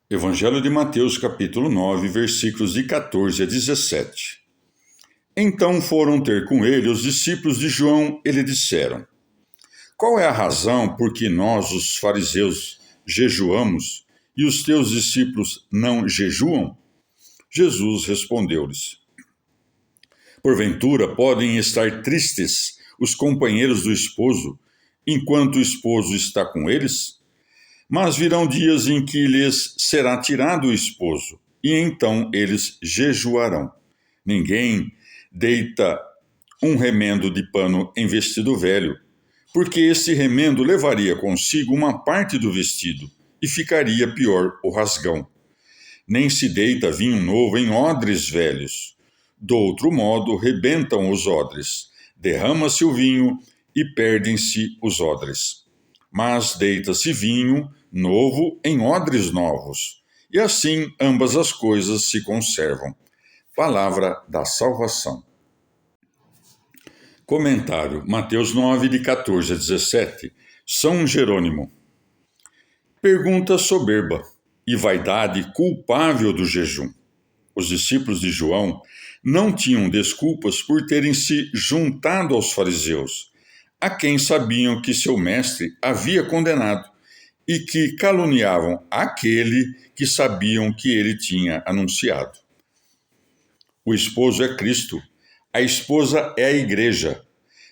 Evangelho de Mateus, capítulo 9, versículos de 14 a 17. Então foram ter com ele os discípulos de João e lhe disseram: Qual é a razão por que nós, os fariseus, jejuamos e os teus discípulos não jejuam? Jesus respondeu-lhes: Porventura podem estar tristes os companheiros do esposo, enquanto o esposo está com eles? Mas virão dias em que lhes será tirado o esposo, e então eles jejuarão. Ninguém deita um remendo de pano em vestido velho, porque esse remendo levaria consigo uma parte do vestido, e ficaria pior o rasgão. Nem se deita vinho novo em odres velhos. Do outro modo, rebentam os odres, derrama-se o vinho e perdem-se os odres. Mas deita-se vinho novo em odres novos, e assim ambas as coisas se conservam. Palavra da salvação. Comentário: Mateus 9, de 14 a 17. São Jerônimo. Pergunta soberba e vaidade culpável do jejum. Os discípulos de João não tinham desculpas por terem se juntado aos fariseus, a quem sabiam que seu mestre havia condenado, e que caluniavam aquele que sabiam que ele tinha anunciado. O esposo é Cristo, a esposa é a igreja.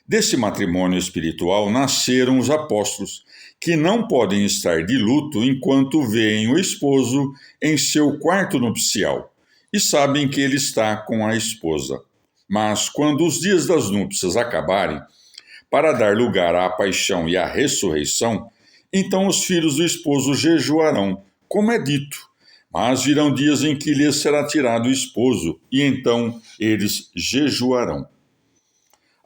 Desse matrimônio espiritual nasceram os apóstolos, que não podem estar de luto enquanto veem o esposo em seu quarto nupcial e sabem que ele está com a esposa. Mas quando os dias das núpcias acabarem, para dar lugar à paixão e à ressurreição, então os filhos do esposo jejuarão, como é dito, mas virão dias em que lhes será tirado o esposo, e então eles jejuarão.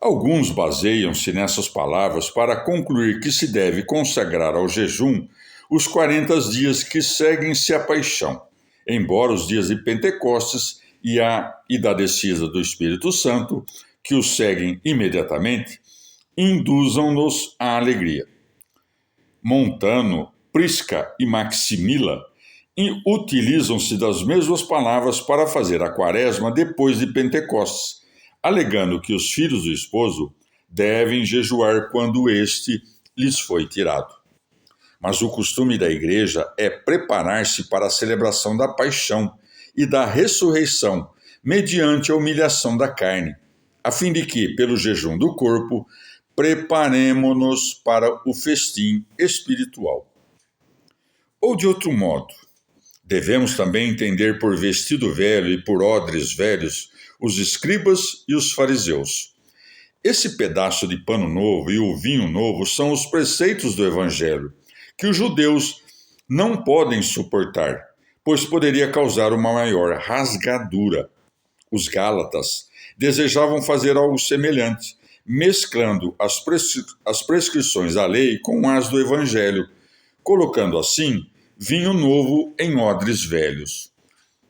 Alguns baseiam-se nessas palavras para concluir que se deve consagrar ao jejum os 40 dias que seguem-se à paixão, embora os dias de Pentecostes e da descida do Espírito Santo, que os seguem imediatamente, induzam-nos à alegria. Montano, Prisca e Maximila utilizam-se das mesmas palavras para fazer a quaresma depois de Pentecostes, alegando que os filhos do esposo devem jejuar quando este lhes foi tirado. Mas o costume da igreja é preparar-se para a celebração da paixão e da ressurreição mediante a humilhação da carne, a fim de que, pelo jejum do corpo, preparemo-nos para o festim espiritual. Ou de outro modo, devemos também entender por vestido velho e por odres velhos os escribas e os fariseus. Esse pedaço de pano novo e o vinho novo são os preceitos do Evangelho, que os judeus não podem suportar, pois poderia causar uma maior rasgadura. Os gálatas desejavam fazer algo semelhante, mesclando as prescrições da lei com as do Evangelho, colocando assim vinho novo em odres velhos.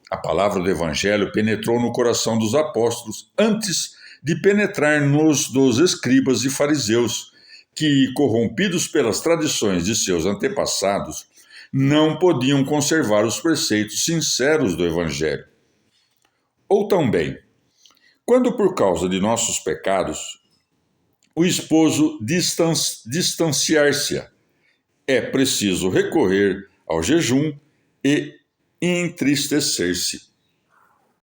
A palavra do Evangelho penetrou no coração dos apóstolos antes de penetrar nos dos escribas e fariseus, que, corrompidos pelas tradições de seus antepassados, não podiam conservar os preceitos sinceros do Evangelho. Ou também, quando por causa de nossos pecados, o esposo distanciar-se, é preciso recorrer ao jejum e entristecer-se.